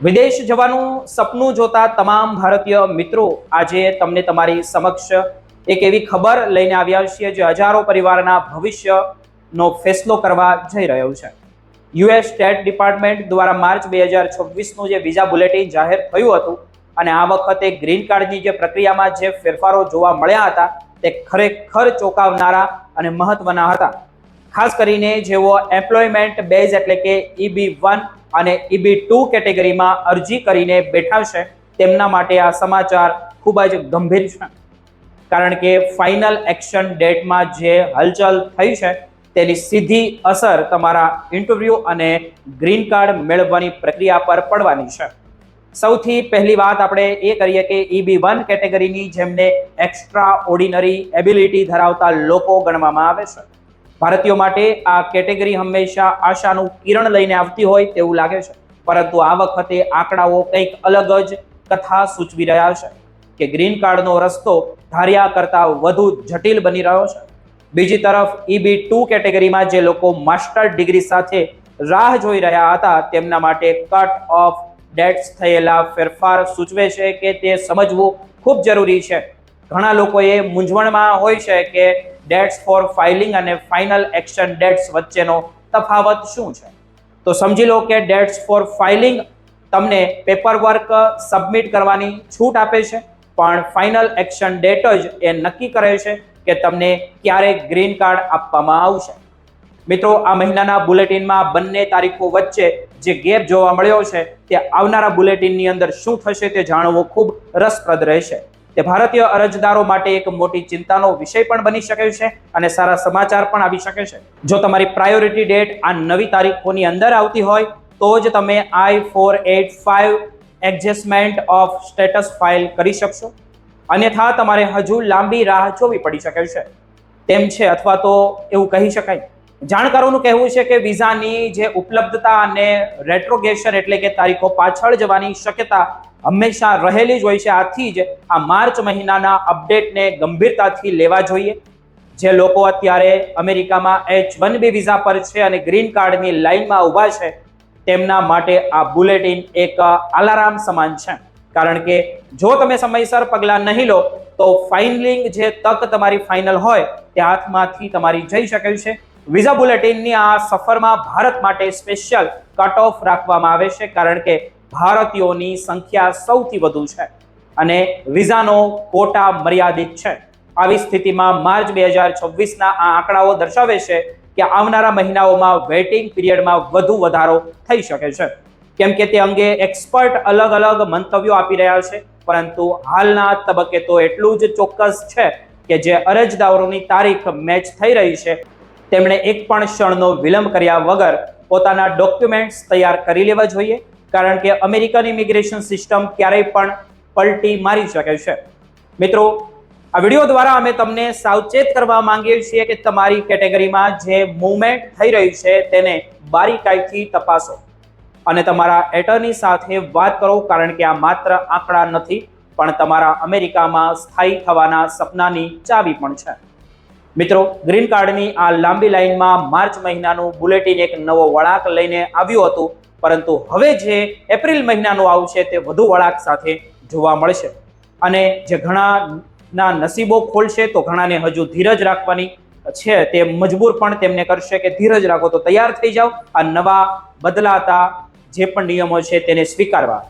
વિદેશ જવાનું સપનું જોતા તમામ ભારતીય મિત્રો આજે તમને તમારી સમક્ષ એક એવી ખબર લઈને આવ્યા છીએ જે હજારો પરિવારના ભવિષ્યનો ફેસલો કરવા જઈ રહ્યો છે। યુએસ સ્ટેટ ડિપાર્ટમેન્ટ દ્વારા માર્ચ 2026નું જે વિઝા બુલેટિન જાહેર થયું હતું અને આ વખતે ગ્રીન કાર્ડની જે પ્રક્રિયામાં જે ફેરફારો જોવા મળ્યા હતા તે ખરેખર ચોંકાવનારા અને મહત્વના હતા। ખાસ કરીને જેઓ એમ્પ્લોયમેન્ટ બેઝ એટલે કે EB1 અને EB2 કેટેગરીમાં અરજી કરીને બેઠા છે તેમના માટે આ સમાચાર ખૂબ જ ગંભીર છે, કારણ કે ફાઇનલ એક્શન ડેટમાં જે હલચલ થઈ છે તેની સીધી અસર તમારા ઇન્ટરવ્યૂ અને ગ્રીન કાર્ડ મેળવવાની પ્રક્રિયા પર પડવાની છે। સૌથી પહેલી વાત આપણે એ કરીએ કે EB1 કેટેગરીની જેમને એક્સ્ટ્રા ઓર્ડિનરી એબિલિટી ધરાવતા લોકો ગણવામાં આવે છે। ભારતીયો માટે આ કેટેગરી હંમેશા આશાનું કિરણ લઈને આવતી હોય તેવું લાગે છે, પરંતુ આ વખતે આંકડાઓ કંઈક અલગ જ કથા સૂચવી રહ્યા છે કે ગ્રીન કાર્ડનો રસ્તો ધાર્યા કરતા વધુ જટિલ બની રહ્યો છે। બીજી તરફ EB2 કેટેગરીમાં જે લોકો માસ્ટર ડિગ્રી સાથે રાહ જોઈ રહ્યા હતા તેમના માટે કટ ઓફ ડેટ્સ થયેલા ફેરફાર સૂચવે છે કે તે સમજવું ખૂબ જરૂરી છે। ઘણા લોકોએ મૂંઝવણમાં હોય છે કે ડેટ્સ ફોર ફાઇલિંગ અને ફાઇનલ એક્શન ડેટ્સ વચ્ચેનો તફાવત શું છે। તો સમજી લો કે ડેટ્સ ફોર ફાઇલિંગ તમને પેપર વર્ક સબમિટ કરવાની છૂટ આપે છે, પણ ફાઇનલ એક્શન ડેટ જ એ નક્કી કરે છે કે તમને ક્યારે ગ્રીન કાર્ડ આપવામાં આવશે। મિત્રો, આ મહિનાના બુલેટિનમાં બંને તારીખો વચ્ચે જે ગેપ જોવા મળ્યો છે તે આવનારા બુલેટિનની અંદર શું થશે તે જાણવું ખૂબ રસપ્રદ રહેશે। તે ભારતીય અરજદારો માટે એક મોટી ચિંતાનો વિષય પણ બની શકે છે અને સારા સમાચાર પણ આવી શકે છે। જો તમારી પ્રાયોરિટી ડેટ આ નવી તારીખોની અંદર આવતી હોય તો જ તમે I-485 adjustment of status file કરી શકશો, અન્યથા તમારે હજુ લાંબી રાહ જોવી પડી શકે છે તેમ છે, અથવા તો એવું કહી શકાય। જાણકારોનું કહેવું છે કે વિઝાની જે ઉપલબ્ધતા અને રેટ્રોગેશન એટલે કે તારીખો પાછળ જવાની શક્યતા હંમેશા રહેલી જ હોય છે। આથી જ આ માર્ચ મહિનાના અપડેટને ગંભીરતાથી લેવા જોઈએ। જે લોકો અત્યારે અમેરિકામાં H-1B વિઝા પર છે અને ગ્રીન કાર્ડની લાઇનમાં ઊભા છે તેમના માટે આ બુલેટિન એક અલાર્મ સમાન છે, કારણ કે જો તમે સમયસર પગલાં નહીં લો તો ફાઇનલિંગ જે તક તમારી ફાઇનલ હોય તે હાથમાંથી તમારી જઈ શકે છે। વિઝા બુલેટિનની આ સફરમાં ભારત માટે સ્પેશિયલ કટ ઓફ રાખવામાં આવે છે, કારણ કે ભારતીયોની સંખ્યા સૌથી વધુ છે અને વિઝાનો કોટા મર્યાદિત છે। આવી સ્થિતિમાં માર્ચ 2026ના આ આંકડાઓ દર્શાવે છે કે આવનારા મહિનાઓમાં વેઇટિંગ પીરિયડમાં વધુ વધારો થઈ શકે છે, કેમ કે તે અંગે એક્સપર્ટ અલગ અલગ મંતવ્યો આપી રહ્યા છે, પરંતુ હાલના તબક્કે તો એટલું જ ચોક્કસ છે કે જે અરજદારોની તારીખ મેચ થઈ રહી છે તેમણે એક પણ ક્ષણનો વિલંબ કર્યા વગર પોતાના ડોક્યુમેન્ટ્સ તૈયાર કરી લેવા જોઈએ, કારણ કે અમેરિકન ઇમિગ્રેશન સિસ્ટમ ક્યારેય પણ પલટી મારી શકે છે। મિત્રો, આ વિડીયો દ્વારા અમે તમને સાવચેત કરવા માંગીએ છીએ કે તમારી કેટેગરીમાં જે મૂવમેન્ટ થઈ રહી છે તેને બારીકાઈથી તપાસો અને તમારા એટર્ની સાથે વાત કરો, કારણ કે આ માત્ર આંકડા નથી પણ તમારા અમેરિકામાં સ્થાયી થવાના સપનાની ચાવી પણ છે। મિત્રો, ગ્રીન કાર્ડની આ લાંબી લાઇનમાં માર્ચ મહિનાનું બુલેટિન એક નવો વળાંક લઈને આવ્યું હતું, પરંતુ હવે જે એપ્રિલ મહિનાનું આવશે તે વધુ વળાંક સાથે જોવા મળશે અને જે ઘણાના નસીબો ખોલશે તો ઘણાને હજુ ધીરજ રાખવાની છે તે મજબૂર પણ તેમને કરશે કે ધીરજ રાખો, તો તૈયાર થઈ જાઓ આ નવા બદલાતા જે પણ નિયમો છે તેને સ્વીકારવા।